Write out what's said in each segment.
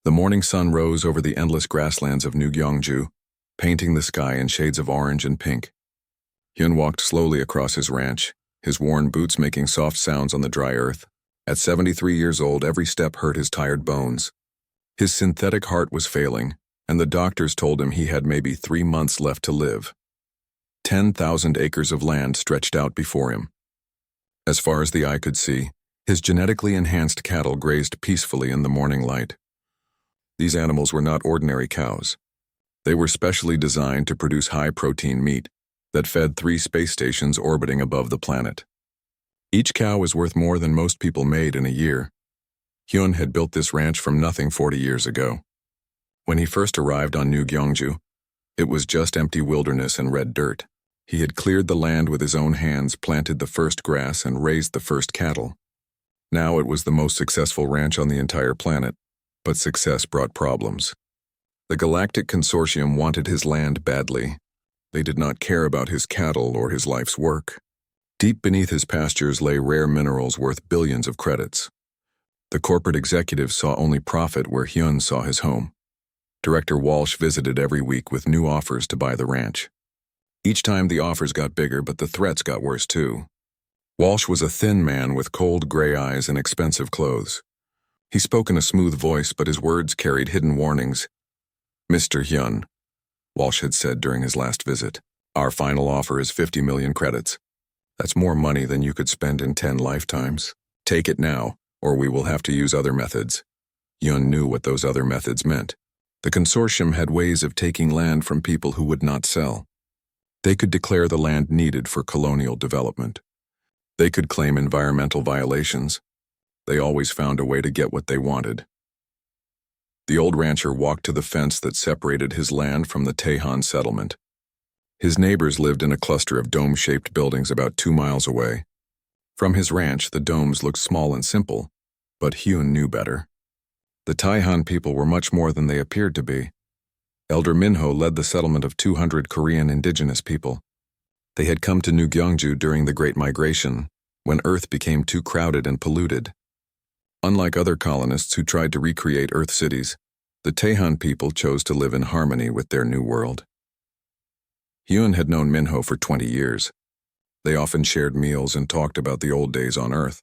The morning sun rose over the endless grasslands of New Gyeongju, painting the sky in shades of orange and pink. Hyun walked slowly across his ranch, his worn boots making soft sounds on the dry earth. At 73 years old, every step hurt his tired bones. His synthetic heart was failing, and the doctors told him he had maybe 3 months left to live. 10,000 acres of land stretched out before him. As far as the eye could see, his genetically enhanced cattle grazed peacefully in the morning light. These animals were not ordinary cows. They were specially designed to produce high-protein meat that fed 3 space stations orbiting above the planet. Each cow was worth more than most people made in a year. Hyun had built this ranch from nothing 40 years ago. When he first arrived on New Gyeongju, it was just empty wilderness and red dirt. He had cleared the land with his own hands, planted the first grass, and raised the first cattle. Now it was the most successful ranch on the entire planet, but success brought problems. The Galactic Consortium wanted his land badly. They did not care about his cattle or his life's work. Deep beneath his pastures lay rare minerals worth billions of credits. The corporate executives saw only profit where Hyun saw his home. Director Walsh visited every week with new offers to buy the ranch. Each time the offers got bigger, but the threats got worse too. Walsh was a thin man with cold gray eyes and expensive clothes. He spoke in a smooth voice, but his words carried hidden warnings. "Mr. Hyun," Walsh had said during his last visit, "our final offer is 50 million credits. That's more money than you could spend in 10 lifetimes. Take it now, or we will have to use other methods." Hyun knew what those other methods meant. The consortium had ways of taking land from people who would not sell. They could declare the land needed for colonial development. They could claim environmental violations. They always found a way to get what they wanted. The old rancher walked to the fence that separated his land from the Taehan settlement. His neighbors lived in a cluster of dome-shaped buildings about 2 miles away. From his ranch, the domes looked small and simple, but Hyun knew better. The Taehan people were much more than they appeared to be. Elder Minho led the settlement of 200 Korean indigenous people. They had come to New Gyeongju during the Great Migration, when Earth became too crowded and polluted. Unlike other colonists who tried to recreate Earth cities, the Taehan people chose to live in harmony with their new world. Hyun had known Minho for 20 years. They often shared meals and talked about the old days on Earth.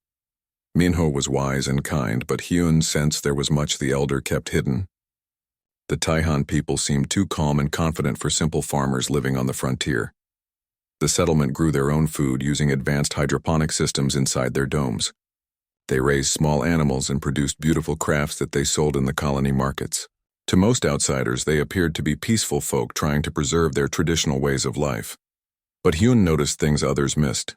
Minho was wise and kind, but Hyun sensed there was much the elder kept hidden. The Taehan people seemed too calm and confident for simple farmers living on the frontier. The settlement grew their own food using advanced hydroponic systems inside their domes. They raised small animals and produced beautiful crafts that they sold in the colony markets. To most outsiders, they appeared to be peaceful folk trying to preserve their traditional ways of life. But Hyun noticed things others missed.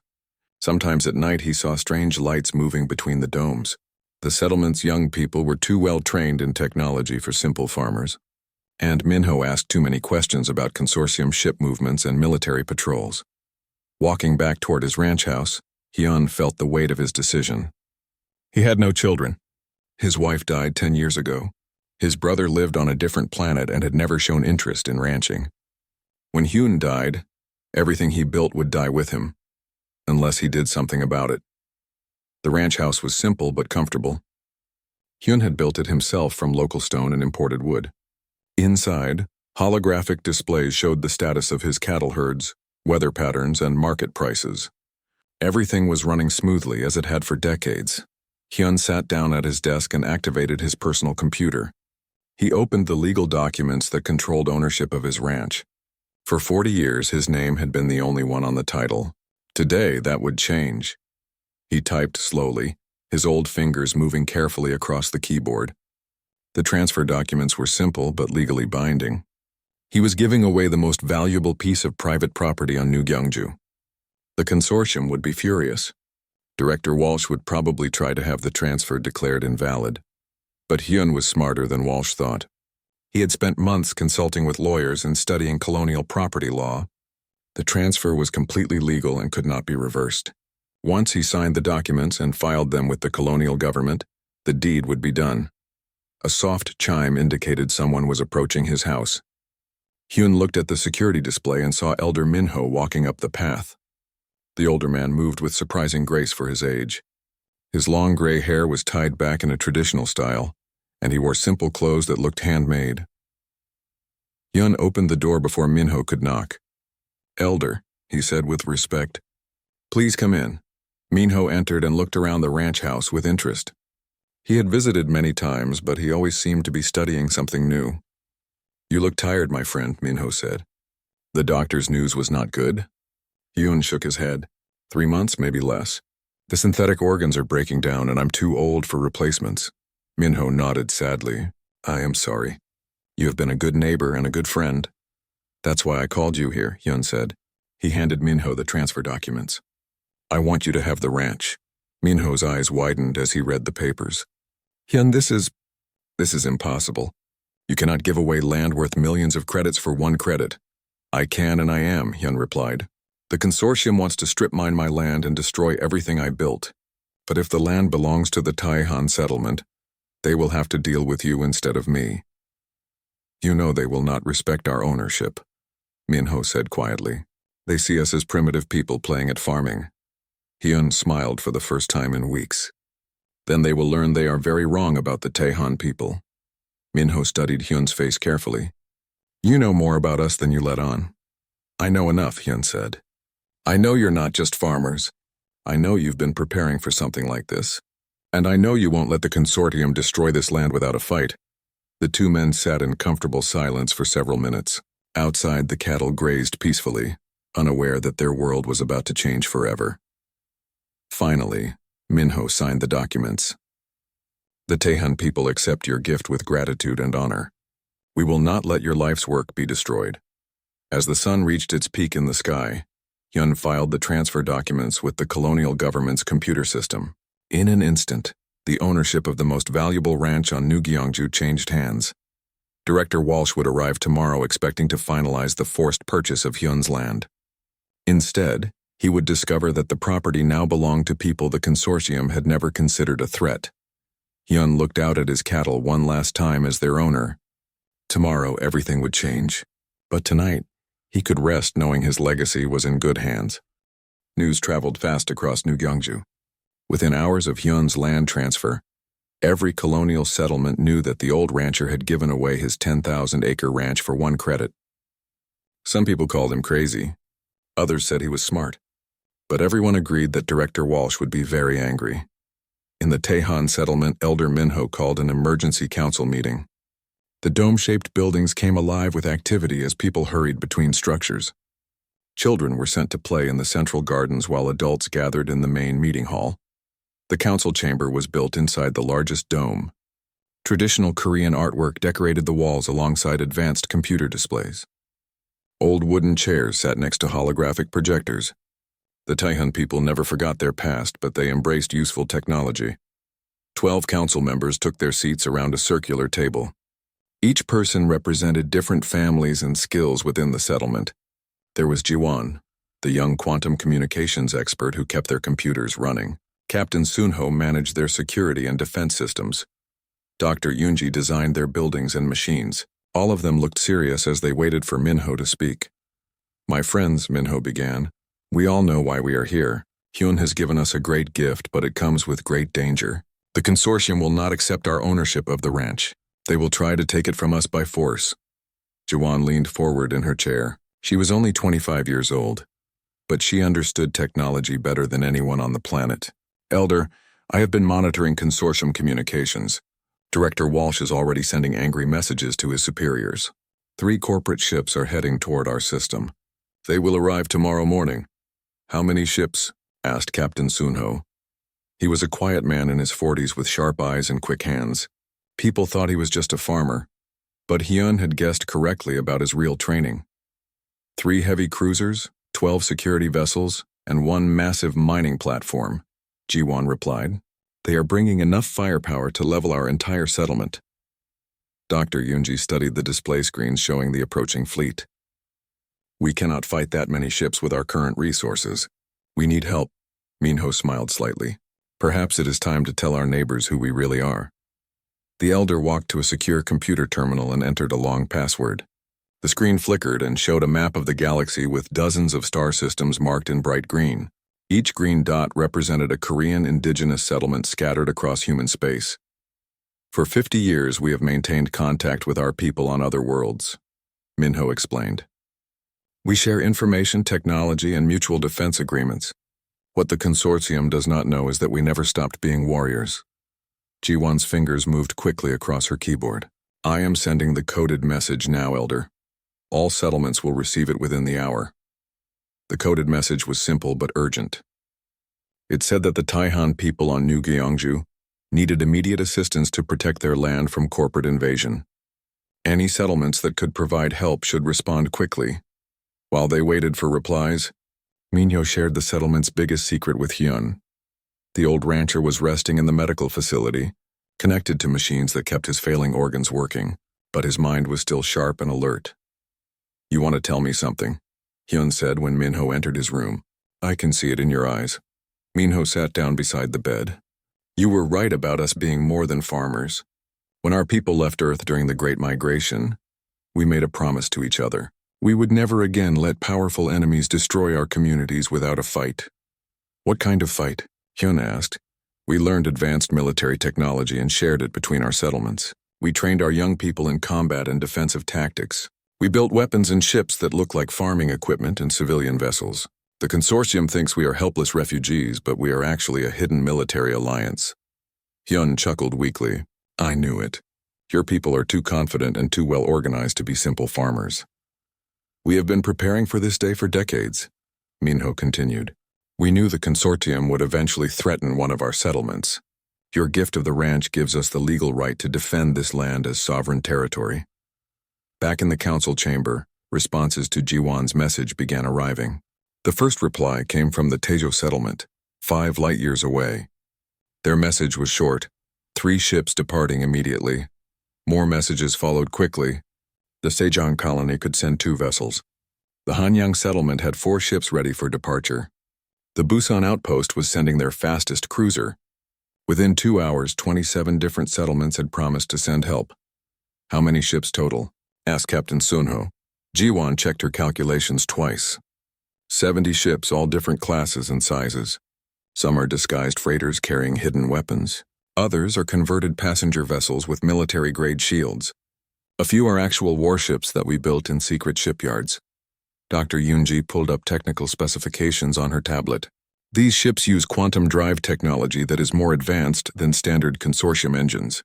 Sometimes at night he saw strange lights moving between the domes. The settlement's young people were too well trained in technology for simple farmers. And Minho asked too many questions about consortium ship movements and military patrols. Walking back toward his ranch house, Hyun felt the weight of his decision. He had no children. His wife died 10 years ago. His brother lived on a different planet and had never shown interest in ranching. When Hyun died, everything he built would die with him, unless he did something about it. The ranch house was simple but comfortable. Hyun had built it himself from local stone and imported wood. Inside, holographic displays showed the status of his cattle herds, weather patterns, and market prices. Everything was running smoothly as it had for decades. Hyun sat down at his desk and activated his personal computer. He opened the legal documents that controlled ownership of his ranch. For 40 years, his name had been the only one on the title. Today, that would change. He typed slowly, his old fingers moving carefully across the keyboard. The transfer documents were simple but legally binding. He was giving away the most valuable piece of private property on New Gyeongju. The consortium would be furious. Director Walsh would probably try to have the transfer declared invalid. But Hyun was smarter than Walsh thought. He had spent months consulting with lawyers and studying colonial property law. The transfer was completely legal and could not be reversed. Once he signed the documents and filed them with the colonial government, the deed would be done. A soft chime indicated someone was approaching his house. Hyun looked at the security display and saw Elder Minho walking up the path. The older man moved with surprising grace for his age. His long gray hair was tied back in a traditional style, and he wore simple clothes that looked handmade. Hyun opened the door before Minho could knock. "Elder," he said with respect. "Please come in." Minho entered and looked around the ranch house with interest. He had visited many times, but he always seemed to be studying something new. "You look tired, my friend," Minho said. "The doctor's news was not good?" Hyun shook his head. 3 months, maybe less. The synthetic organs are breaking down and I'm too old for replacements." Minho nodded sadly. "I am sorry. You have been a good neighbor and a good friend." "That's why I called you here," Hyun said. He handed Minho the transfer documents. "I want you to have the ranch." Minho's eyes widened as he read the papers. "Hyun, this is impossible. You cannot give away land worth millions of credits for 1 credit." "I can and I am," Hyun replied. "The consortium wants to strip mine my land and destroy everything I built. But if the land belongs to the Taihan settlement, they will have to deal with you instead of me. You know they will not respect our ownership," Minho said quietly. "They see us as primitive people playing at farming." Hyun smiled for the first time in weeks. "Then they will learn they are very wrong about the Taihan people." Minho studied Hyun's face carefully. "You know more about us than you let on." "I know enough," Hyun said. "I know you're not just farmers. I know you've been preparing for something like this. And I know you won't let the consortium destroy this land without a fight." The 2 men sat in comfortable silence for several minutes. Outside, the cattle grazed peacefully, unaware that their world was about to change forever. Finally, Minho signed the documents. "The Taihan people accept your gift with gratitude and honor. We will not let your life's work be destroyed." As the sun reached its peak in the sky, Hyun filed the transfer documents with the colonial government's computer system. In an instant, the ownership of the most valuable ranch on New Gyeongju changed hands. Director Walsh would arrive tomorrow expecting to finalize the forced purchase of Hyun's land. Instead, he would discover that the property now belonged to people the consortium had never considered a threat. Hyun looked out at his cattle one last time as their owner. Tomorrow everything would change, but tonight he could rest knowing his legacy was in good hands. News traveled fast across New Gyeongju. Within hours of Hyun's land transfer, every colonial settlement knew that the old rancher had given away his 10,000-acre ranch for 1 credit. Some people called him crazy. Others said he was smart. But everyone agreed that Director Walsh would be very angry. In the Taihan settlement, Elder Minho called an emergency council meeting. The dome-shaped buildings came alive with activity as people hurried between structures. Children were sent to play in the central gardens while adults gathered in the main meeting hall. The council chamber was built inside the largest dome. Traditional Korean artwork decorated the walls alongside advanced computer displays. Old wooden chairs sat next to holographic projectors. The Taihan people never forgot their past, but they embraced useful technology. 12 council members took their seats around a circular table. Each person represented different families and skills within the settlement. There was Jiwon, the young quantum communications expert who kept their computers running. Captain Sunho managed their security and defense systems. Dr. Yoonji designed their buildings and machines. All of them looked serious as they waited for Minho to speak. "My friends," Minho began, "we all know why we are here. Hyun has given us a great gift, but it comes with great danger. The consortium will not accept our ownership of the ranch. They will try to take it from us by force." Jiwon leaned forward in her chair. She was only 25 years old, but she understood technology better than anyone on the planet. "Elder, I have been monitoring consortium communications. Director Walsh is already sending angry messages to his superiors. 3 corporate ships are heading toward our system. They will arrive tomorrow morning." "How many ships?" asked Captain Sunho. He was a quiet man in his 40s with sharp eyes and quick hands. People thought he was just a farmer, but Hyun had guessed correctly about his real training. 3 heavy cruisers, 12 security vessels, and 1 massive mining platform, Jiwon replied. "They are bringing enough firepower to level our entire settlement." Dr. Yoonji studied the display screens showing the approaching fleet. "We cannot fight that many ships with our current resources. We need help." Minho smiled slightly. "Perhaps it is time to tell our neighbors who we really are." The elder walked to a secure computer terminal and entered a long password. The screen flickered and showed a map of the galaxy with dozens of star systems marked in bright green. Each green dot represented a Korean indigenous settlement scattered across human space. For 50 years, we have maintained contact with our people on other worlds, Minho explained. We share information, technology, and mutual defense agreements. What the consortium does not know is that we never stopped being warriors. Jiwan's fingers moved quickly across her keyboard. I am sending the coded message now, Elder. All settlements will receive it within the hour. The coded message was simple but urgent. It said that the Taihan people on New Gyeongju needed immediate assistance to protect their land from corporate invasion. Any settlements that could provide help should respond quickly. While they waited for replies, Minho shared the settlement's biggest secret with Hyun. The old rancher was resting in the medical facility, connected to machines that kept his failing organs working, but his mind was still sharp and alert. You want to tell me something? Hyun said when Minho entered his room. I can see it in your eyes. Minho sat down beside the bed. You were right about us being more than farmers. When our people left Earth during the Great Migration, we made a promise to each other. We would never again let powerful enemies destroy our communities without a fight. What kind of fight? Hyun asked. We learned advanced military technology and shared it between our settlements. We trained our young people in combat and defensive tactics. We built weapons and ships that look like farming equipment and civilian vessels. The consortium thinks we are helpless refugees, but we are actually a hidden military alliance. Hyun chuckled weakly. I knew it. Your people are too confident and too well organized to be simple farmers. We have been preparing for this day for decades, Minho continued. We knew the consortium would eventually threaten one of our settlements. Your gift of the ranch gives us the legal right to defend this land as sovereign territory. Back in the council chamber, responses to Jiwan's message began arriving. The first reply came from the Tejo settlement, 5 light-years away. Their message was short, 3 ships departing immediately. More messages followed quickly. The Sejong colony could send 2 vessels. The Hanyang settlement had 4 ships ready for departure. The Busan outpost was sending their fastest cruiser. Within 2 hours, 27 different settlements had promised to send help. How many ships total? Asked Captain Sunho. Jiwan checked her calculations twice. 70 ships, all different classes and sizes. Some are disguised freighters carrying hidden weapons. Others are converted passenger vessels with military-grade shields. A few are actual warships that we built in secret shipyards. Dr. Yoonji pulled up technical specifications on her tablet. These ships use quantum drive technology that is more advanced than standard consortium engines.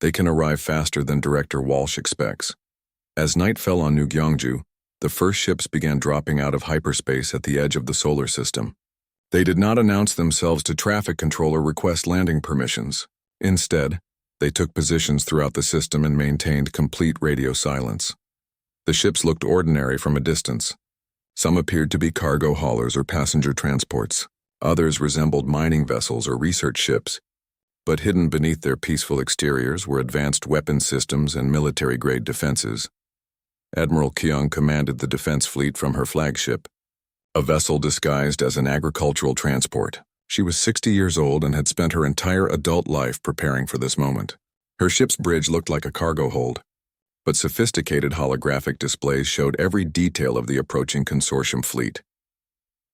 They can arrive faster than Director Walsh expects. As night fell on New Gyeongju, the first ships began dropping out of hyperspace at the edge of the solar system. They did not announce themselves to traffic control or request landing permissions. Instead, they took positions throughout the system and maintained complete radio silence. The ships looked ordinary from a distance. Some appeared to be cargo haulers or passenger transports. Others resembled mining vessels or research ships. But hidden beneath their peaceful exteriors were advanced weapon systems and military-grade defenses. Admiral Kyung commanded the defense fleet from her flagship, a vessel disguised as an agricultural transport. She was 60 years old and had spent her entire adult life preparing for this moment. Her ship's bridge looked like a cargo hold, but sophisticated holographic displays showed every detail of the approaching consortium fleet.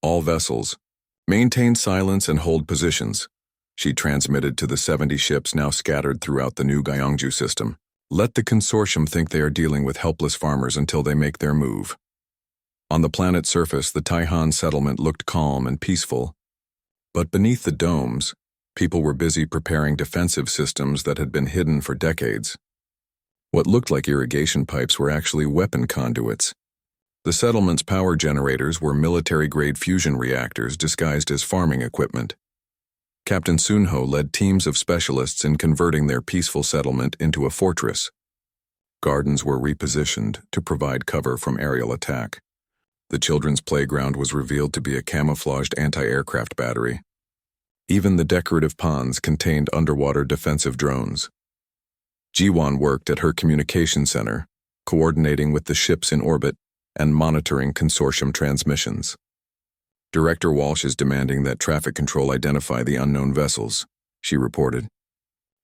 All vessels, maintain silence and hold positions, she transmitted to the 70 ships now scattered throughout the new Gyeongju system. Let the consortium think they are dealing with helpless farmers until they make their move. On the planet's surface, the Taihan settlement looked calm and peaceful. But beneath the domes, people were busy preparing defensive systems that had been hidden for decades. What looked like irrigation pipes were actually weapon conduits. The settlement's power generators were military-grade fusion reactors disguised as farming equipment. Captain Sunho led teams of specialists in converting their peaceful settlement into a fortress. Gardens were repositioned to provide cover from aerial attack. The children's playground was revealed to be a camouflaged anti-aircraft battery. Even the decorative ponds contained underwater defensive drones. Jiwan worked at her communication center, coordinating with the ships in orbit and monitoring consortium transmissions. Director Walsh is demanding that traffic control identify the unknown vessels, she reported.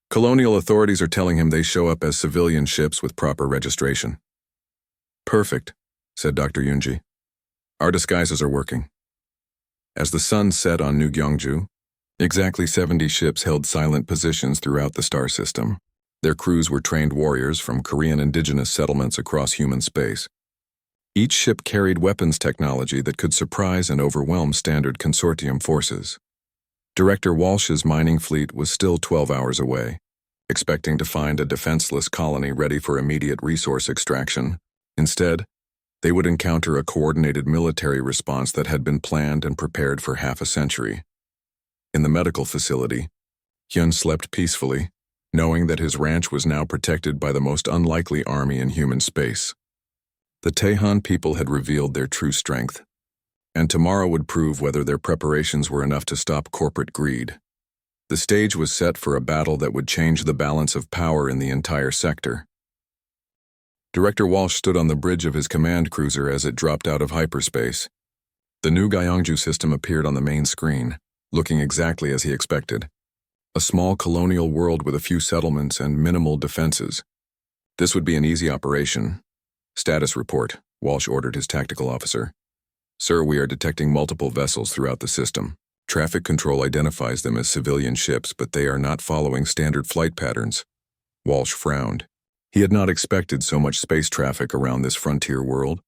Colonial authorities are telling him they show up as civilian ships with proper registration. Perfect, said Dr. Yoonji. Our disguises are working. As the sun set on New Gyeongju, exactly 70 ships held silent positions throughout the star system. Their crews were trained warriors from Korean indigenous settlements across human space. Each ship carried weapons technology that could surprise and overwhelm standard consortium forces. Director Walsh's mining fleet was still 12 hours away, expecting to find a defenseless colony ready for immediate resource extraction. Instead, they would encounter a coordinated military response that had been planned and prepared for half a century. In the medical facility, Hyun slept peacefully, knowing that his ranch was now protected by the most unlikely army in human space. The Taehan people had revealed their true strength, and tomorrow would prove whether their preparations were enough to stop corporate greed. The stage was set for a battle that would change the balance of power in the entire sector. Director Walsh stood on the bridge of his command cruiser as it dropped out of hyperspace. The new Gyeongju system appeared on the main screen, looking exactly as he expected. A small colonial world with a few settlements and minimal defenses. This would be an easy operation. Status report, Walsh ordered his tactical officer. Sir, we are detecting multiple vessels throughout the system. Traffic control identifies them as civilian ships, but they are not following standard flight patterns. Walsh frowned. He had not expected so much space traffic around this frontier world.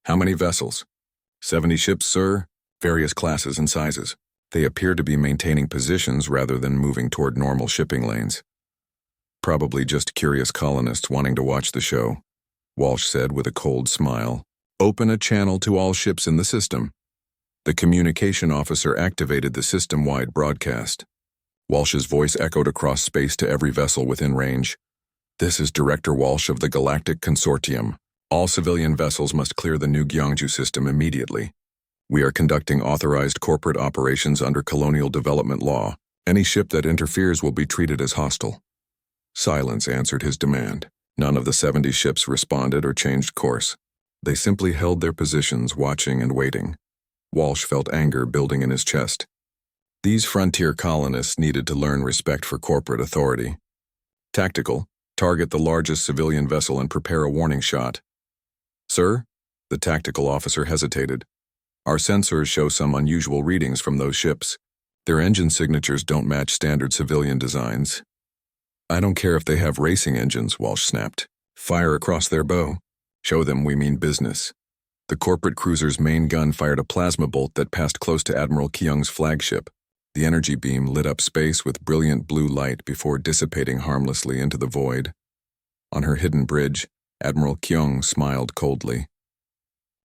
How many vessels? 70 ships, sir, various classes and sizes. They appear to be maintaining positions rather than moving toward normal shipping lanes. Probably just curious colonists wanting to watch the show, Walsh said with a cold smile. Open a channel to all ships in the system. The communication officer activated the system-wide broadcast. Walsh's voice echoed across space to every vessel within range. This is Director Walsh of the Galactic Consortium. All civilian vessels must clear the new Gyeongju system immediately. We are conducting authorized corporate operations under colonial development law. Any ship that interferes will be treated as hostile. Silence answered his demand. None of the 70 ships responded or changed course. They simply held their positions, watching and waiting. Walsh felt anger building in his chest. These frontier colonists needed to learn respect for corporate authority. Tactical. Target the largest civilian vessel and prepare a warning shot. Sir? The tactical officer hesitated. Our sensors show some unusual readings from those ships. Their engine signatures don't match standard civilian designs. I don't care if they have racing engines, Walsh snapped. Fire across their bow. Show them we mean business. The corporate cruiser's main gun fired a plasma bolt that passed close to Admiral Kyung's flagship. The energy beam lit up space with brilliant blue light before dissipating harmlessly into the void. On her hidden bridge, Admiral Kyung smiled coldly.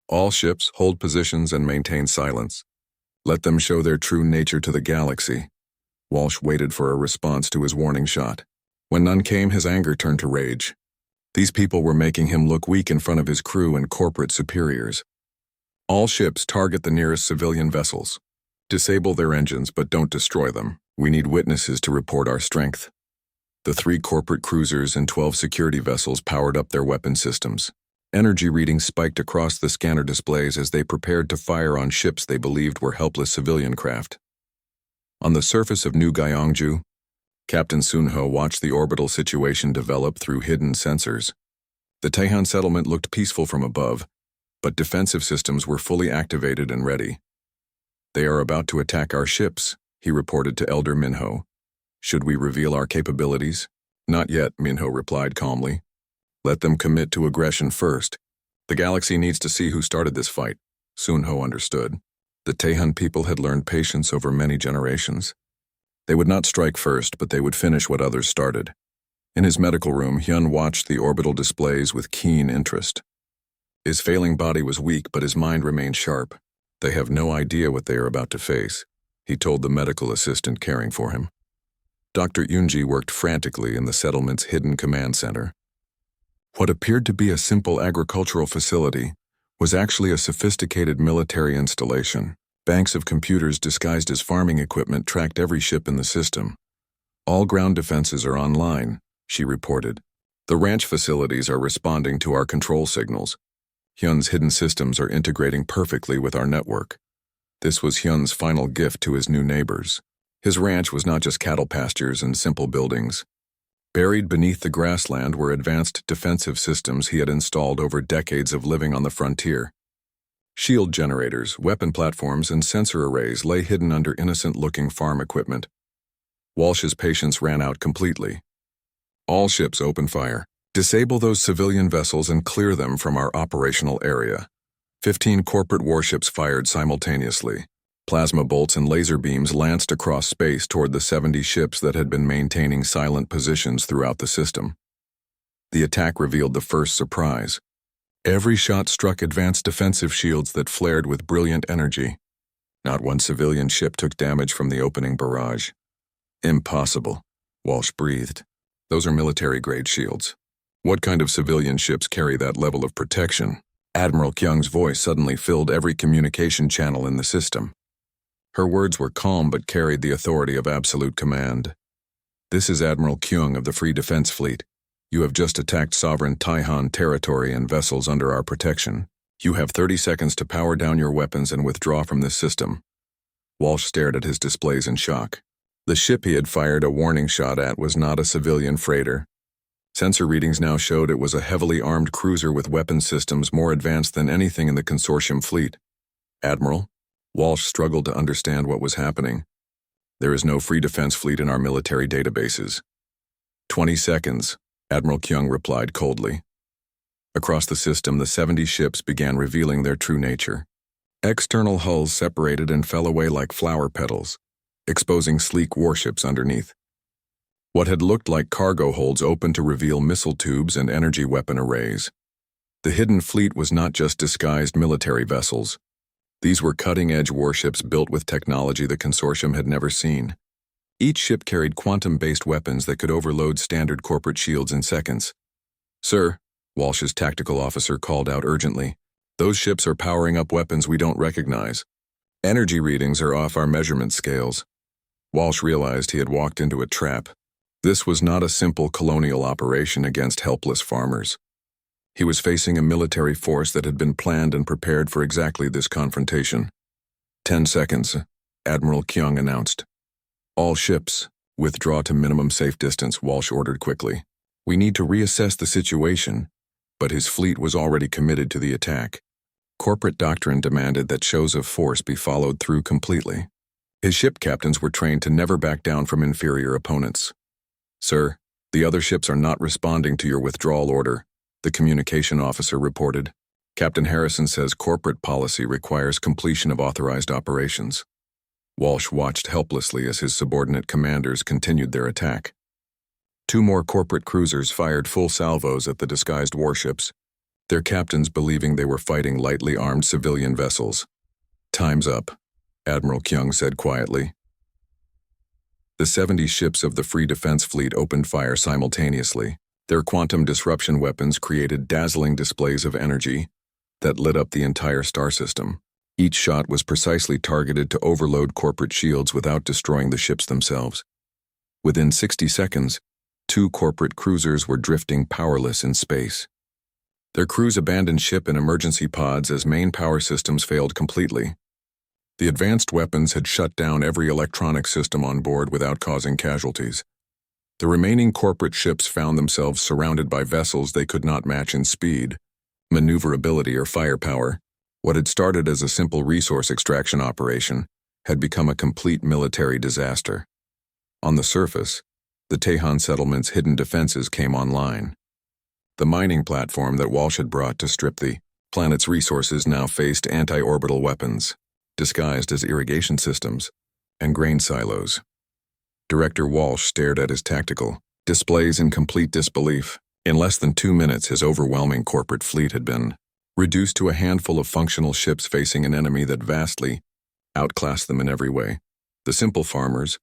All ships hold positions and maintain silence. Let them show their true nature to the galaxy. Walsh waited for a response to his warning shot. When none came, his anger turned to rage. These people were making him look weak in front of his crew and corporate superiors. All ships target the nearest civilian vessels. Disable their engines, but don't destroy them. We need witnesses to report our strength. The 3 corporate cruisers and 12 security vessels powered up their weapon systems. Energy readings spiked across the scanner displays as they prepared to fire on ships they believed were helpless civilian craft. On the surface of New Gyeongju, Captain Sun-ho watched the orbital situation develop through hidden sensors. The Taehan settlement looked peaceful from above, but defensive systems were fully activated and ready. They are about to attack our ships, he reported to Elder Minho. Should we reveal our capabilities? Not yet, Minho replied calmly. Let them commit to aggression first. The galaxy needs to see who started this fight. Sun-ho understood. The Taehan people had learned patience over many generations. They would not strike first, but they would finish what others started. In his medical room, Hyun watched the orbital displays with keen interest. His failing body was weak, but his mind remained sharp. They have no idea what they are about to face, he told the medical assistant caring for him. Dr. Yoonji worked frantically in the settlement's hidden command center. What appeared to be a simple agricultural facility was actually a sophisticated military installation. Banks of computers disguised as farming equipment tracked every ship in the system. All ground defenses are online, she reported. The ranch facilities are responding to our control signals. Hyun's hidden systems are integrating perfectly with our network. This was Hyun's final gift to his new neighbors. His ranch was not just cattle pastures and simple buildings. Buried beneath the grassland were advanced defensive systems he had installed over decades of living on the frontier. Shield generators, weapon platforms, and sensor arrays lay hidden under innocent-looking farm equipment. Walsh's patience ran out completely. All ships open fire. Disable those civilian vessels and clear them from our operational area. 15 corporate warships fired simultaneously. Plasma bolts and laser beams lanced across space toward the 70 ships that had been maintaining silent positions throughout the system. The attack revealed the first surprise. Every shot struck advanced defensive shields that flared with brilliant energy. Not one civilian ship took damage from the opening barrage. Impossible, Walsh breathed. Those are military-grade shields. What kind of civilian ships carry that level of protection? Admiral Kyung's voice suddenly filled every communication channel in the system. Her words were calm but carried the authority of absolute command. This is Admiral Kyung of the Free Defense Fleet. You have just attacked sovereign Taihan territory and vessels under our protection. You have 30 seconds to power down your weapons and withdraw from this system. Walsh stared at his displays in shock. The ship he had fired a warning shot at was not a civilian freighter. Sensor readings now showed it was a heavily armed cruiser with weapon systems more advanced than anything in the consortium fleet. Admiral, Walsh struggled to understand what was happening. There is no free defense fleet in our military databases. 20 seconds, Admiral Kyung replied coldly. Across the system, the 70 ships began revealing their true nature. External hulls separated and fell away like flower petals, exposing sleek warships underneath. What had looked like cargo holds opened to reveal missile tubes and energy weapon arrays. The hidden fleet was not just disguised military vessels. These were cutting-edge warships built with technology the consortium had never seen. Each ship carried quantum-based weapons that could overload standard corporate shields in seconds. Sir, Walsh's tactical officer called out urgently, those ships are powering up weapons we don't recognize. Energy readings are off our measurement scales. Walsh realized he had walked into a trap. This was not a simple colonial operation against helpless farmers. He was facing a military force that had been planned and prepared for exactly this confrontation. 10 seconds, Admiral Kyung announced. All ships, withdraw to minimum safe distance, Walsh ordered quickly. We need to reassess the situation, but his fleet was already committed to the attack. Corporate doctrine demanded that shows of force be followed through completely. His ship captains were trained to never back down from inferior opponents. Sir, the other ships are not responding to your withdrawal order, the communication officer reported. Captain Harrison says corporate policy requires completion of authorized operations. Walsh watched helplessly as his subordinate commanders continued their attack. 2 more corporate cruisers fired full salvos at the disguised warships, their captains believing they were fighting lightly armed civilian vessels. Time's up, Admiral Kyung said quietly. The 70 ships of the Free Defense Fleet opened fire simultaneously. Their quantum disruption weapons created dazzling displays of energy that lit up the entire star system. Each shot was precisely targeted to overload corporate shields without destroying the ships themselves. Within 60 seconds, 2 corporate cruisers were drifting powerless in space. Their crews abandoned ship in emergency pods as main power systems failed completely. The advanced weapons had shut down every electronic system on board without causing casualties. The remaining corporate ships found themselves surrounded by vessels they could not match in speed, maneuverability, or firepower. What had started as a simple resource extraction operation had become a complete military disaster. On the surface, the Taihan settlement's hidden defenses came online. The mining platform that Walsh had brought to strip the planet's resources now faced anti-orbital weapons, disguised as irrigation systems and grain silos. Director Walsh stared at his tactical displays in complete disbelief. In less than 2 minutes, his overwhelming corporate fleet had been reduced to a handful of functional ships facing an enemy that vastly outclassed them in every way. The simple farmers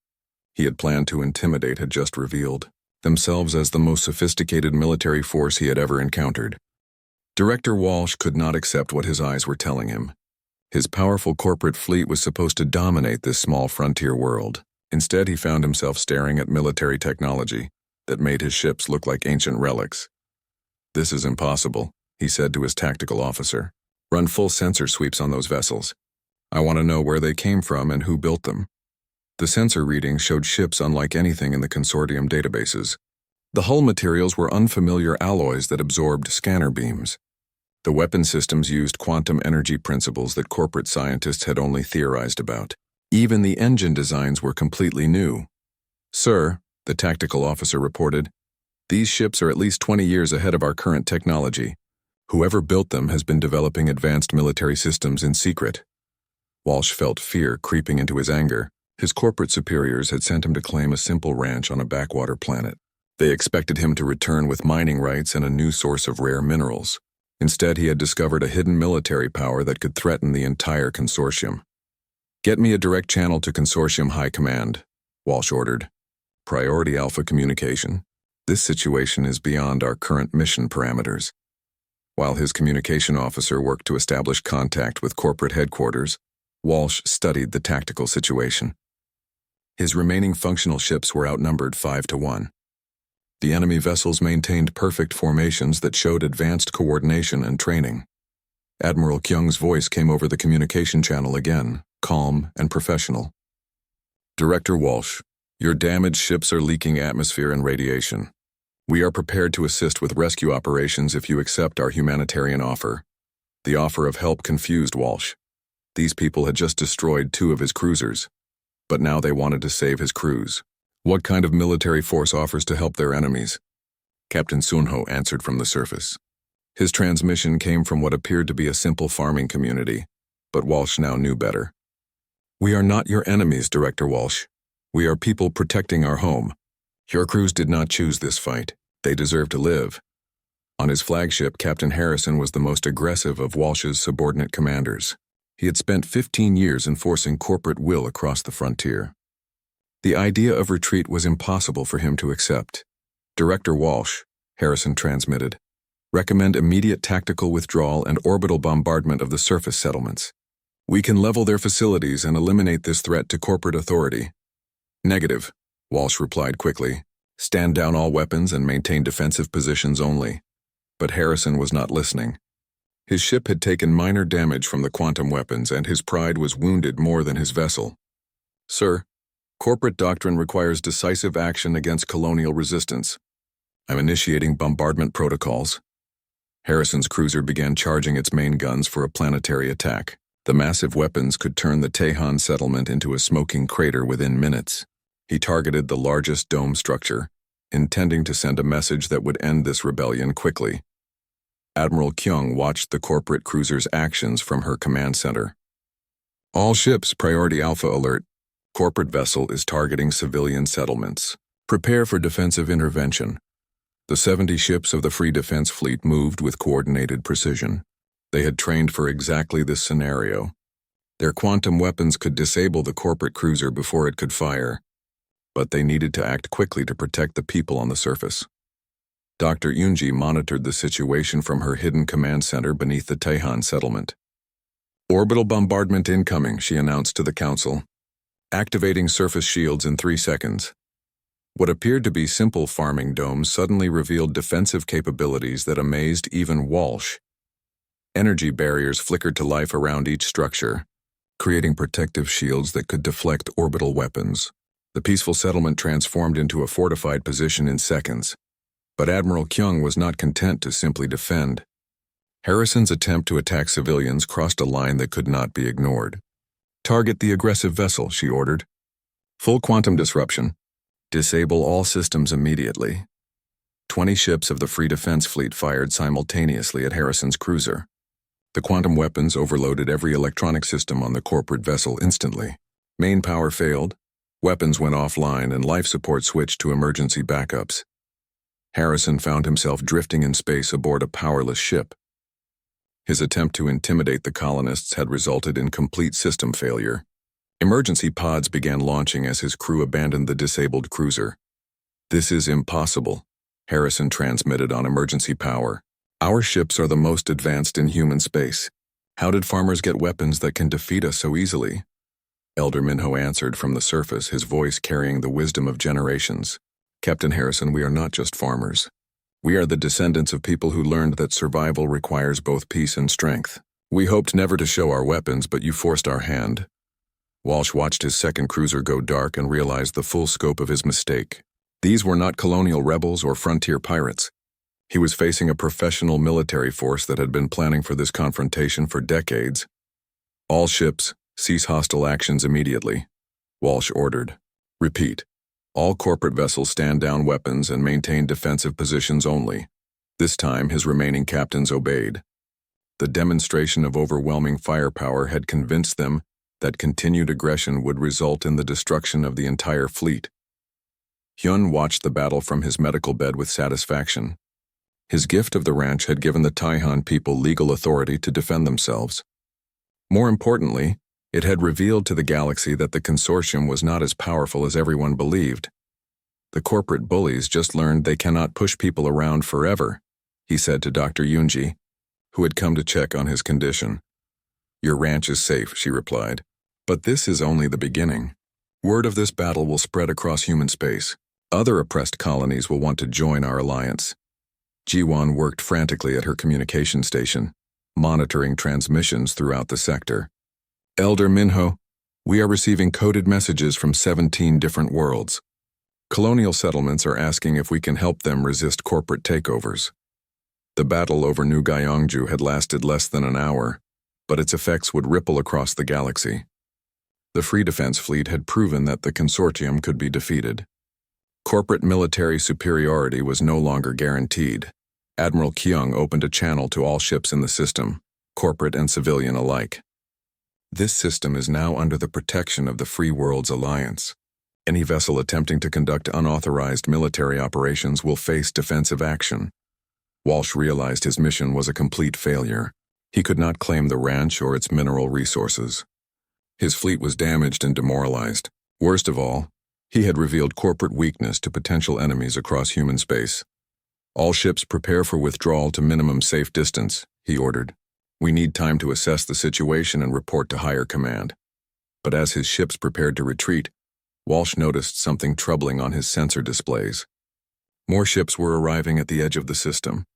he had planned to intimidate had just revealed themselves as the most sophisticated military force he had ever encountered. Director Walsh could not accept what his eyes were telling him. His powerful corporate fleet was supposed to dominate this small frontier world. Instead, he found himself staring at military technology that made his ships look like ancient relics. This is impossible, he said to his tactical officer. Run full sensor sweeps on those vessels. I want to know where they came from and who built them. The sensor readings showed ships unlike anything in the consortium databases. The hull materials were unfamiliar alloys that absorbed scanner beams. The weapon systems used quantum energy principles that corporate scientists had only theorized about. Even the engine designs were completely new. Sir, the tactical officer reported, These ships are at least 20 years ahead of our current technology. Whoever built them has been developing advanced military systems in secret. Walsh felt fear creeping into his anger. His corporate superiors had sent him to claim a simple ranch on a backwater planet. They expected him to return with mining rights and a new source of rare minerals. Instead, he had discovered a hidden military power that could threaten the entire consortium. "Get me a direct channel to Consortium High Command," Walsh ordered. "Priority Alpha communication. This situation is beyond our current mission parameters." While his communication officer worked to establish contact with corporate headquarters, Walsh studied the tactical situation. His remaining functional ships were outnumbered 5-1. The enemy vessels maintained perfect formations that showed advanced coordination and training. Admiral Kyung's voice came over the communication channel again, calm and professional. "Director Walsh, your damaged ships are leaking atmosphere and radiation. We are prepared to assist with rescue operations if you accept our humanitarian offer." The offer of help confused Walsh. These people had just destroyed 2 of his cruisers, but now they wanted to save his crews. "What kind of military force offers to help their enemies?" Captain Sunho answered from the surface. His transmission came from what appeared to be a simple farming community, but Walsh now knew better. "We are not your enemies, Director Walsh. We are people protecting our home. Your crews did not choose this fight. They deserve to live." On his flagship, Captain Harrison was the most aggressive of Walsh's subordinate commanders. He had spent 15 years enforcing corporate will across the frontier. The idea of retreat was impossible for him to accept. "Director Walsh," Harrison transmitted, "recommend immediate tactical withdrawal and orbital bombardment of the surface settlements. We can level their facilities and eliminate this threat to corporate authority." "Negative," Walsh replied quickly. "Stand down all weapons and maintain defensive positions only." But Harrison was not listening. His ship had taken minor damage from the quantum weapons, and his pride was wounded more than his vessel. "Sir, corporate doctrine requires decisive action against colonial resistance. I'm initiating bombardment protocols." Harrison's cruiser began charging its main guns for a planetary attack. The massive weapons could turn the Tehan settlement into a smoking crater within minutes. He targeted the largest dome structure, intending to send a message that would end this rebellion quickly. Admiral Kyung watched the corporate cruiser's actions from her command center. "All ships, priority Alpha alert. Corporate vessel is targeting civilian settlements. Prepare for defensive intervention." The 70 ships of the Free Defense Fleet moved with coordinated precision. They had trained for exactly this scenario. Their quantum weapons could disable the corporate cruiser before it could fire, but they needed to act quickly to protect the people on the surface. Dr. Yunji monitored the situation from her hidden command center beneath the Tehan settlement. "Orbital bombardment incoming," she announced to the council. "Activating surface shields in 3 seconds." What appeared to be simple farming domes suddenly revealed defensive capabilities that amazed even Walsh. Energy barriers flickered to life around each structure, creating protective shields that could deflect orbital weapons. The peaceful settlement transformed into a fortified position in seconds. But Admiral Kyung was not content to simply defend. Harrison's attempt to attack civilians crossed a line that could not be ignored. "Target the aggressive vessel," she ordered. "Full quantum disruption. Disable all systems immediately." 20 ships of the Free Defense Fleet fired simultaneously at Harrison's cruiser. The quantum weapons overloaded every electronic system on the corporate vessel instantly. Main power failed, weapons went offline, and life support switched to emergency backups. Harrison found himself drifting in space aboard a powerless ship. His attempt to intimidate the colonists had resulted in complete system failure. Emergency pods began launching as his crew abandoned the disabled cruiser. "This is impossible," Harrison transmitted on emergency power. "Our ships are the most advanced in human space. How did farmers get weapons that can defeat us so easily?" Elder Minho answered from the surface, his voice carrying the wisdom of generations. "Captain Harrison, we are not just farmers. We are the descendants of people who learned that survival requires both peace and strength. We hoped never to show our weapons, but you forced our hand." Walsh watched his second cruiser go dark and realized the full scope of his mistake. These were not colonial rebels or frontier pirates. He was facing a professional military force that had been planning for this confrontation for decades. "All ships, cease hostile actions immediately," Walsh ordered. "Repeat, All corporate vessels stand down weapons and maintain defensive positions only. This time, his remaining captains obeyed. The demonstration of overwhelming firepower had convinced them that continued aggression would result in the destruction of the entire fleet. Hyun watched the battle from his medical bed with satisfaction. His gift of the ranch had given the Taihan people legal authority to defend themselves. More importantly, it had revealed to the galaxy that the consortium was not as powerful as everyone believed. The corporate bullies just learned they cannot push people around forever, he said to Dr. Yunji, who had come to check on his condition. Your ranch is safe, she replied. But this is only the beginning. Word of this battle will spread across human space. Other oppressed colonies will want to join our alliance. Jiwon worked frantically at her communication station, monitoring transmissions throughout the sector. Elder Minho, we are receiving coded messages from 17 different worlds. Colonial settlements are asking if we can help them resist corporate takeovers. The battle over New Gyeongju had lasted less than an hour, but its effects would ripple across the galaxy. The Free Defense Fleet had proven that the consortium could be defeated. Corporate military superiority was no longer guaranteed. Admiral Kyung opened a channel to all ships in the system, corporate and civilian alike. This system is now under the protection of the Free Worlds Alliance. Any vessel attempting to conduct unauthorized military operations will face defensive action. Walsh realized his mission was a complete failure. He could not claim the ranch or its mineral resources. His fleet was damaged and demoralized. Worst of all, he had revealed corporate weakness to potential enemies across human space. All ships prepare for withdrawal to minimum safe distance, he ordered. We need time to assess the situation and report to higher command. But as his ships prepared to retreat, Walsh noticed something troubling on his sensor displays. More ships were arriving at the edge of the system.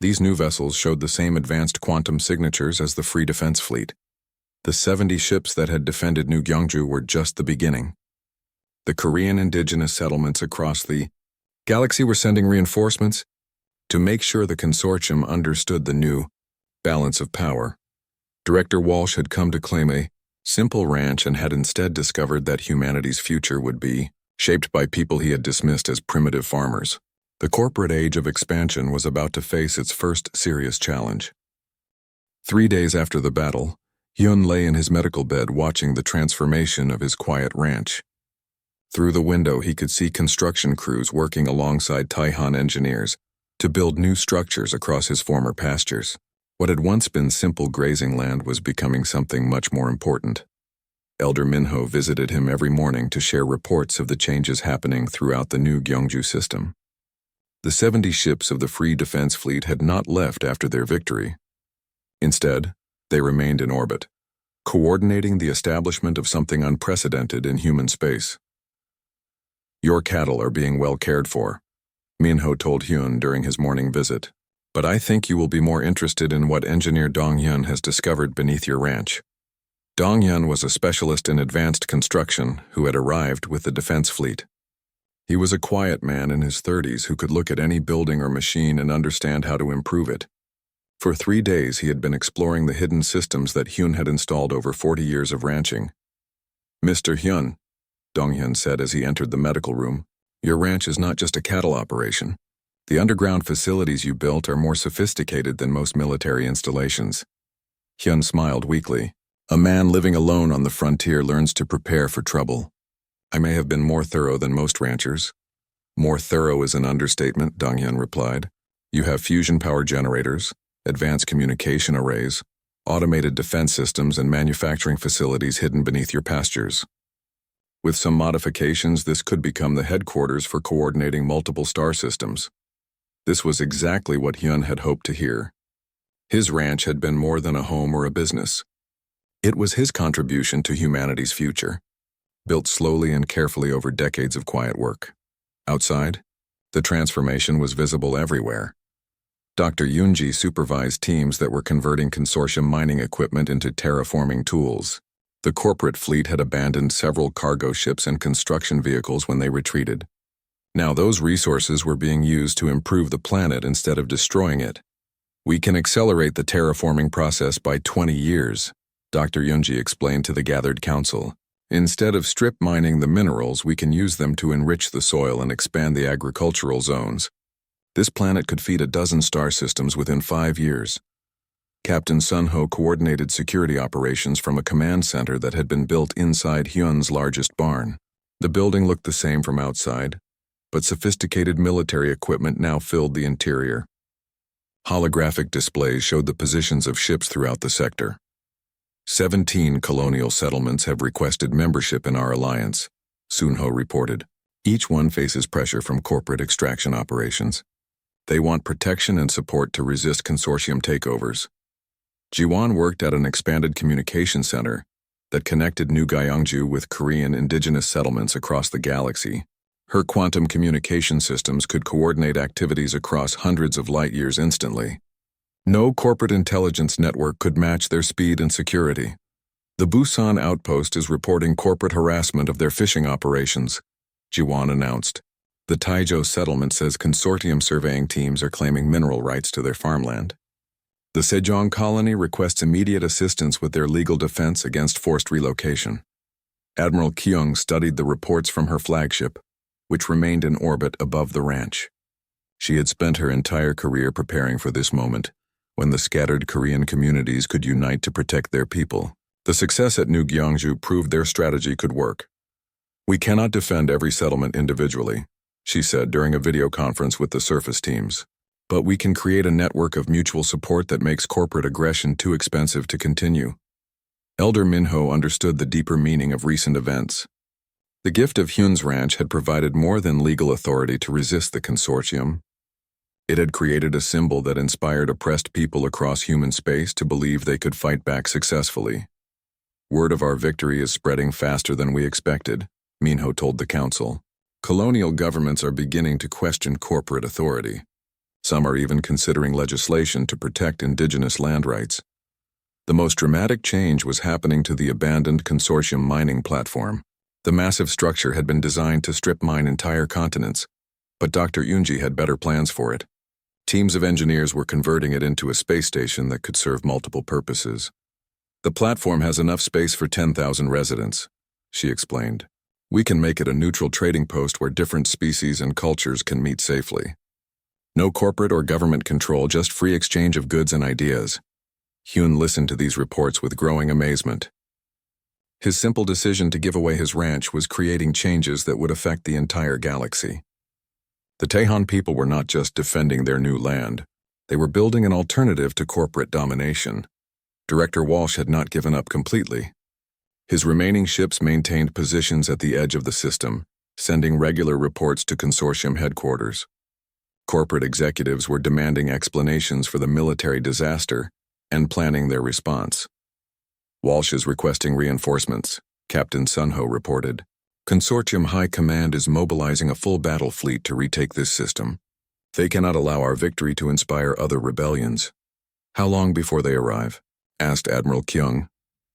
These new vessels showed the same advanced quantum signatures as the Free Defense Fleet. The 70 ships that had defended New Gyeongju were just the beginning. The Korean indigenous settlements across the galaxy were sending reinforcements to make sure the consortium understood the new balance of power. Director Walsh had come to claim a simple ranch and had instead discovered that humanity's future would be shaped by people he had dismissed as primitive farmers. The corporate age of expansion was about to face its first serious challenge. 3 days after the battle, Hyun lay in his medical bed watching the transformation of his quiet ranch. Through the window he could see construction crews working alongside Taihan engineers to build new structures across his former pastures. What had once been simple grazing land was becoming something much more important. Elder Minho visited him every morning to share reports of the changes happening throughout the new Gyeongju system. The 70 ships of the Free Defense Fleet had not left after their victory. Instead, they remained in orbit, coordinating the establishment of something unprecedented in human space. Your cattle are being well cared for, Minho told Hyun during his morning visit. But I think you will be more interested in what engineer Dong-hyun has discovered beneath your ranch. Dong-hyun was a specialist in advanced construction who had arrived with the defense fleet. He was a quiet man in his 30s who could look at any building or machine and understand how to improve it. For 3 days he had been exploring the hidden systems that Hyun had installed over 40 years of ranching. Mr. Hyun, Dong-hyun said as he entered the medical room, your ranch is not just a cattle operation. The underground facilities you built are more sophisticated than most military installations. Hyun smiled weakly. A man living alone on the frontier learns to prepare for trouble. I may have been more thorough than most ranchers. More thorough is an understatement, Dong-hyun replied. You have fusion power generators, advanced communication arrays, automated defense systems, and manufacturing facilities hidden beneath your pastures. With some modifications, this could become the headquarters for coordinating multiple star systems. This was exactly what Hyun had hoped to hear. His ranch had been more than a home or a business. It was his contribution to humanity's future, built slowly and carefully over decades of quiet work. Outside, the transformation was visible everywhere. Dr. Yunji supervised teams that were converting consortium mining equipment into terraforming tools. The corporate fleet had abandoned several cargo ships and construction vehicles when they retreated. Now those resources were being used to improve the planet instead of destroying it. We can accelerate the terraforming process by 20 years, Dr. Yunji explained to the gathered council. Instead of strip mining the minerals, we can use them to enrich the soil and expand the agricultural zones. This planet could feed a dozen star systems within 5 years. Captain Sun Ho coordinated security operations from a command center that had been built inside Hyun's largest barn. The building looked the same from outside, but sophisticated military equipment now filled the interior. Holographic displays showed the positions of ships throughout the sector. 17 colonial settlements have requested membership in our alliance, Sun Ho reported. Each one faces pressure from corporate extraction operations. They want protection and support to resist consortium takeovers. Jiwon worked at an expanded communication center that connected New Gyeongju with Korean indigenous settlements across the galaxy. Her quantum communication systems could coordinate activities across hundreds of light years instantly. No corporate intelligence network could match their speed and security. The Busan outpost is reporting corporate harassment of their fishing operations, Jiwon announced. The Taizhou settlement says consortium surveying teams are claiming mineral rights to their farmland. The Sejong colony requests immediate assistance with their legal defense against forced relocation. Admiral Kyung studied the reports from her flagship, which remained in orbit above the ranch. She had spent her entire career preparing for this moment, when the scattered Korean communities could unite to protect their people. The success at New Gyeongju proved their strategy could work. "We cannot defend every settlement individually," she said during a video conference with the surface teams. "But we can create a network of mutual support that makes corporate aggression too expensive to continue." Elder Minho understood the deeper meaning of recent events. The gift of Hyun's ranch had provided more than legal authority to resist the consortium. It had created a symbol that inspired oppressed people across human space to believe they could fight back successfully. "Word of our victory is spreading faster than we expected," Minho told the council. "Colonial governments are beginning to question corporate authority. Some are even considering legislation to protect indigenous land rights." The most dramatic change was happening to the abandoned consortium mining platform. The massive structure had been designed to strip mine entire continents, but Dr. Yoonji had better plans for it. Teams of engineers were converting it into a space station that could serve multiple purposes. "The platform has enough space for 10,000 residents," she explained. "We can make it a neutral trading post where different species and cultures can meet safely. No corporate or government control, just free exchange of goods and ideas." Hyun listened to these reports with growing amazement. His simple decision to give away his ranch was creating changes that would affect the entire galaxy. The Taehan people were not just defending their new land. They were building an alternative to corporate domination. Director Walsh had not given up completely. His remaining ships maintained positions at the edge of the system, sending regular reports to consortium headquarters. Corporate executives were demanding explanations for the military disaster and planning their response. "Walsh is requesting reinforcements," Captain Sun Ho reported. "Consortium High Command is mobilizing a full battle fleet to retake this system. They cannot allow our victory to inspire other rebellions." "How long before they arrive?" asked Admiral Kyung.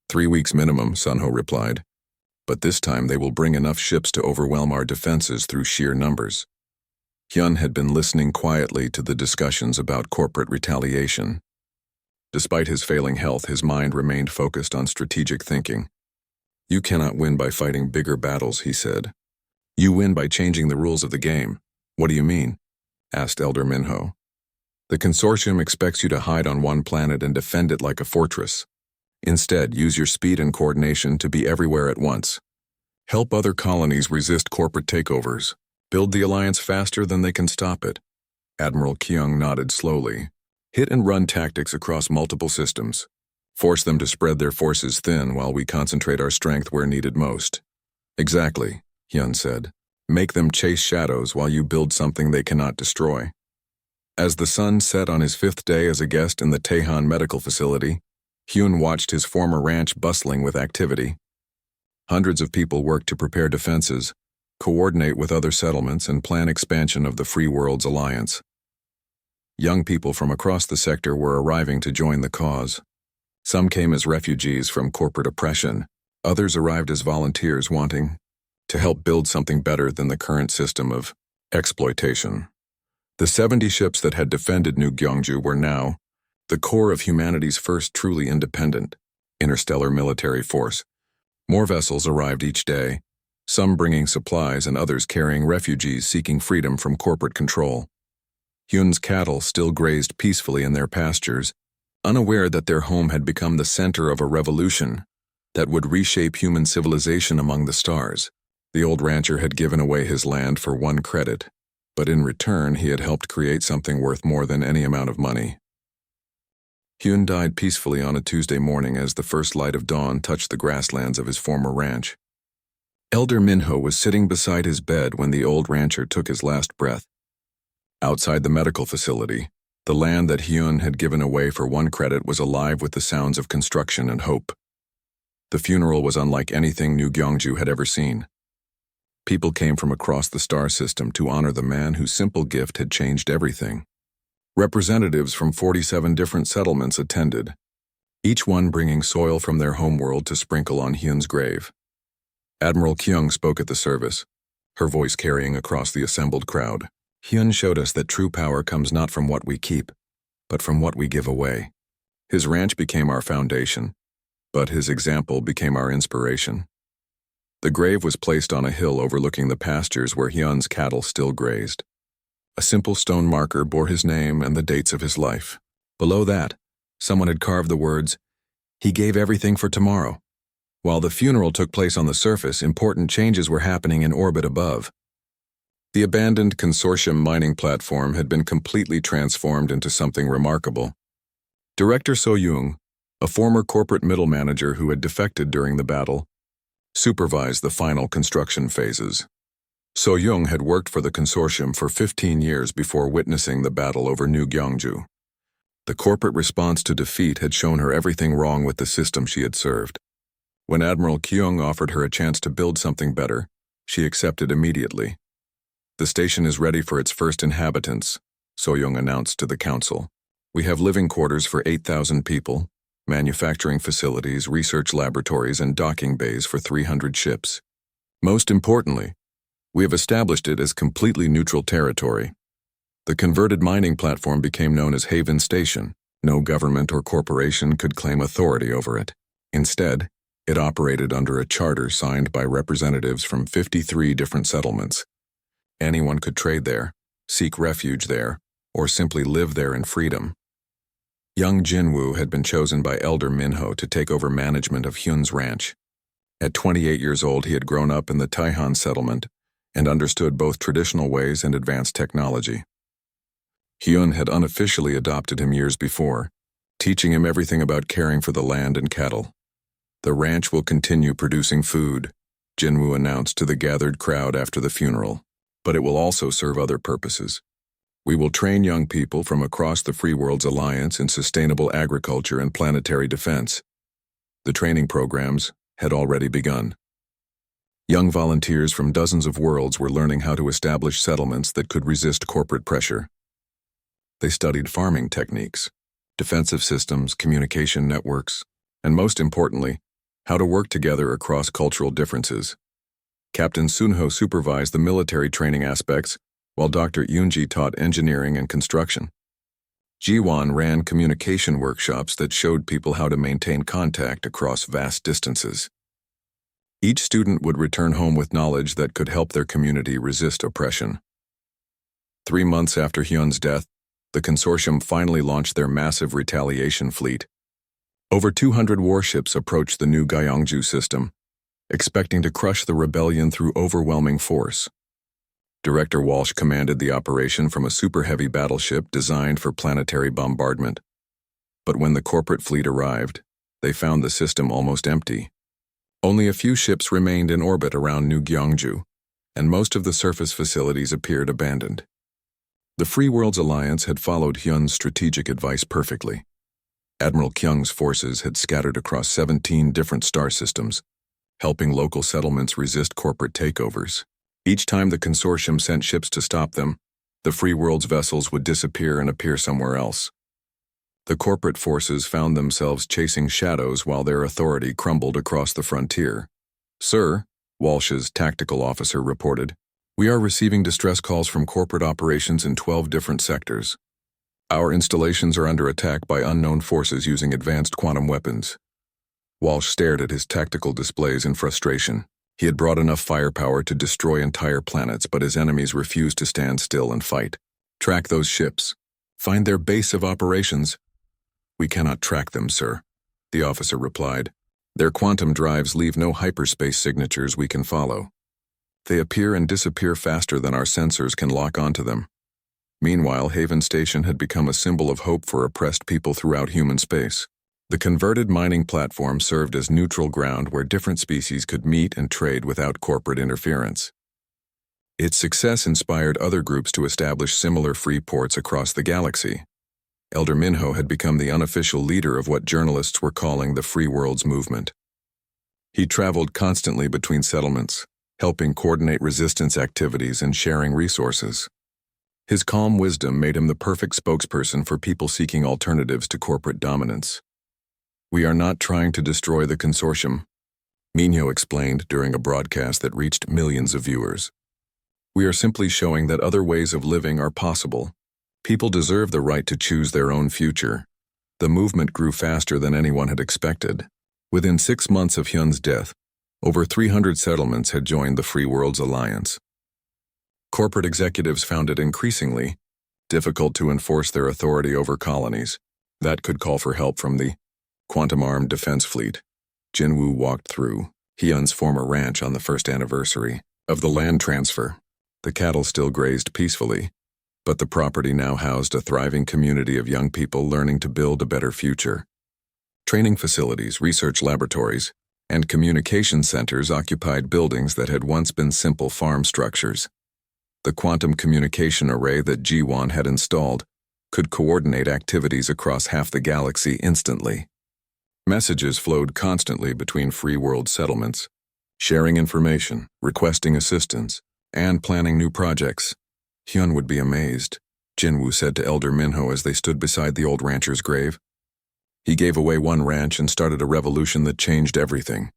3 weeks minimum," Sun Ho replied. "But this time they will bring enough ships to overwhelm our defenses through sheer numbers." Hyun had been listening quietly to the discussions about corporate retaliation. Despite his failing health, his mind remained focused on strategic thinking. "You cannot win by fighting bigger battles," he said. "You win by changing the rules of the game." "What do you mean?" asked Elder Minho. "The consortium expects you to hide on one planet and defend it like a fortress. Instead, use your speed and coordination to be everywhere at once. Help other colonies resist corporate takeovers. Build the alliance faster than they can stop it." Admiral Kyung nodded slowly. "Hit and run tactics across multiple systems. Force them to spread their forces thin while we concentrate our strength where needed most." "Exactly," Hyun said. "Make them chase shadows while you build something they cannot destroy." As the sun set on his 5th day as a guest in the Taehan medical facility, Hyun watched his former ranch bustling with activity. Hundreds of people worked to prepare defenses, coordinate with other settlements, and plan expansion of the Free Worlds Alliance. Young people from across the sector were arriving to join the cause. Some came as refugees from corporate oppression. Others arrived as volunteers wanting to help build something better than the current system of exploitation. The 70 ships that had defended New Gyeongju were now the core of humanity's first truly independent interstellar military force. More vessels arrived each day, some bringing supplies and others carrying refugees seeking freedom from corporate control. Hyun's cattle still grazed peacefully in their pastures, unaware that their home had become the center of a revolution that would reshape human civilization among the stars. The old rancher had given away his land for one credit, but in return he had helped create something worth more than any amount of money. Hyun died peacefully on a Tuesday morning as the first light of dawn touched the grasslands of his former ranch. Elder Minho was sitting beside his bed when the old rancher took his last breath. Outside the medical facility, the land that Hyun had given away for one credit was alive with the sounds of construction and hope. The funeral was unlike anything New Gyeongju had ever seen. People came from across the star system to honor the man whose simple gift had changed everything. Representatives from 47 different settlements attended, each one bringing soil from their homeworld to sprinkle on Hyun's grave. Admiral Kyung spoke at the service, her voice carrying across the assembled crowd. Hyun showed us that true power comes not from what we keep, but from what we give away. His ranch became our foundation, but his example became our inspiration. The grave was placed on a hill overlooking the pastures where Hyun's cattle still grazed. A simple stone marker bore his name and the dates of his life. Below that, someone had carved the words, "He gave everything for tomorrow." While the funeral took place on the surface, important changes were happening in orbit above. The abandoned consortium mining platform had been completely transformed into something remarkable. Director So-young, a former corporate middle manager who had defected during the battle, supervised the final construction phases. So-young had worked for the consortium for 15 years before witnessing the battle over New Gyeongju. The corporate response to defeat had shown her everything wrong with the system she had served. When Admiral Kyung offered her a chance to build something better, she accepted immediately. "The station is ready for its first inhabitants," So-young announced to the council. "We have living quarters for 8,000 people, manufacturing facilities, research laboratories, and docking bays for 300 ships. Most importantly, we have established it as completely neutral territory." The converted mining platform became known as Haven Station. No government or corporation could claim authority over it. Instead, it operated under a charter signed by representatives from 53 different settlements. Anyone could trade there, seek refuge there, or simply live there in freedom. Young Jinwoo had been chosen by Elder Minho to take over management of Hyun's ranch. At 28 years old, he had grown up in the Taihan settlement and understood both traditional ways and advanced technology. Hyun had unofficially adopted him years before, teaching him everything about caring for the land and cattle. "The ranch will continue producing food," Jinwoo announced to the gathered crowd after the funeral, "but it will also serve other purposes. We will train young people from across the Free Worlds Alliance in sustainable agriculture and planetary defense." The training programs had already begun. Young volunteers from dozens of worlds were learning how to establish settlements that could resist corporate pressure. They studied farming techniques, defensive systems, communication networks, and most importantly, how to work together across cultural differences. Captain Sunho supervised the military training aspects, while Dr. Yoonji taught engineering and construction. Jiwon ran communication workshops that showed people how to maintain contact across vast distances. Each student would return home with knowledge that could help their community resist oppression. 3 months after Hyun's death, the consortium finally launched their massive retaliation fleet. Over 200 warships approached the new Gyeongju system, expecting to crush the rebellion through overwhelming force. Director Walsh commanded the operation from a super-heavy battleship designed for planetary bombardment. But when the corporate fleet arrived, they found the system almost empty. Only a few ships remained in orbit around New Gyeongju, and most of the surface facilities appeared abandoned. The Free Worlds Alliance had followed Hyun's strategic advice perfectly. Admiral Kyung's forces had scattered across 17 different star systems, helping local settlements resist corporate takeovers. Each time the consortium sent ships to stop them, the Free World's vessels would disappear and appear somewhere else. The corporate forces found themselves chasing shadows while their authority crumbled across the frontier. "Sir," Walsh's tactical officer reported, "we are receiving distress calls from corporate operations in 12 different sectors. Our installations are under attack by unknown forces using advanced quantum weapons." Walsh stared at his tactical displays in frustration. He had brought enough firepower to destroy entire planets, but his enemies refused to stand still and fight. Track those ships. Find their base of operations. We cannot track them, sir, the officer replied. Their quantum drives leave no hyperspace signatures we can follow. They appear and disappear faster than our sensors can lock onto them. Meanwhile, Haven Station had become a symbol of hope for oppressed people throughout human space. The converted mining platform served as neutral ground where different species could meet and trade without corporate interference. Its success inspired other groups to establish similar free ports across the galaxy. Elder Minho had become the unofficial leader of what journalists were calling the Free Worlds movement. He traveled constantly between settlements, helping coordinate resistance activities and sharing resources. His calm wisdom made him the perfect spokesperson for people seeking alternatives to corporate dominance. We are not trying to destroy the consortium, Minho explained during a broadcast that reached millions of viewers. We are simply showing that other ways of living are possible. People deserve the right to choose their own future. The movement grew faster than anyone had expected. Within 6 months of Hyun's death, over 300 settlements had joined the Free Worlds Alliance. Corporate executives found it increasingly difficult to enforce their authority over colonies. That could call for help from the quantum-armed defense fleet. Jinwoo walked through Hyun's former ranch on the first anniversary of the land transfer. The cattle still grazed peacefully, but the property now housed a thriving community of young people learning to build a better future. Training facilities, research laboratories, and communication centers occupied buildings that had once been simple farm structures. The quantum communication array that Ji-won had installed could coordinate activities across half the galaxy instantly. Messages flowed constantly between free world settlements, sharing information, requesting assistance, and planning new projects. Hyun would be amazed, Jinwoo said to Elder Minho as they stood beside the old rancher's grave. He gave away one ranch and started a revolution that changed everything.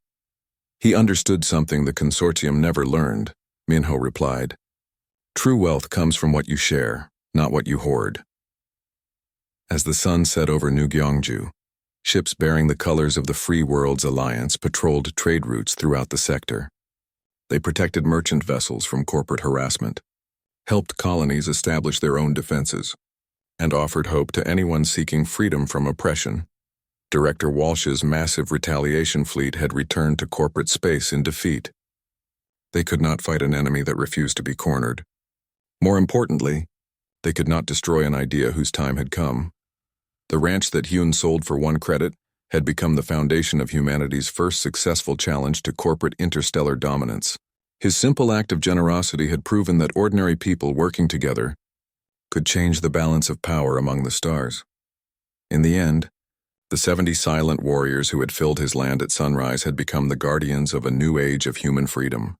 He understood something the consortium never learned, Minho replied. True wealth comes from what you share, not what you hoard. As the sun set over New Gyeongju, ships bearing the colors of the Free Worlds Alliance patrolled trade routes throughout the sector. They protected merchant vessels from corporate harassment, helped colonies establish their own defenses, and offered hope to anyone seeking freedom from oppression. Director Walsh's massive retaliation fleet had returned to corporate space in defeat. They could not fight an enemy that refused to be cornered. More importantly, they could not destroy an idea whose time had come. The ranch that Hyun sold for 1 credit had become the foundation of humanity's first successful challenge to corporate interstellar dominance. His simple act of generosity had proven that ordinary people working together could change the balance of power among the stars. In the end, the 70 silent warriors who had filled his land at sunrise had become the guardians of a new age of human freedom.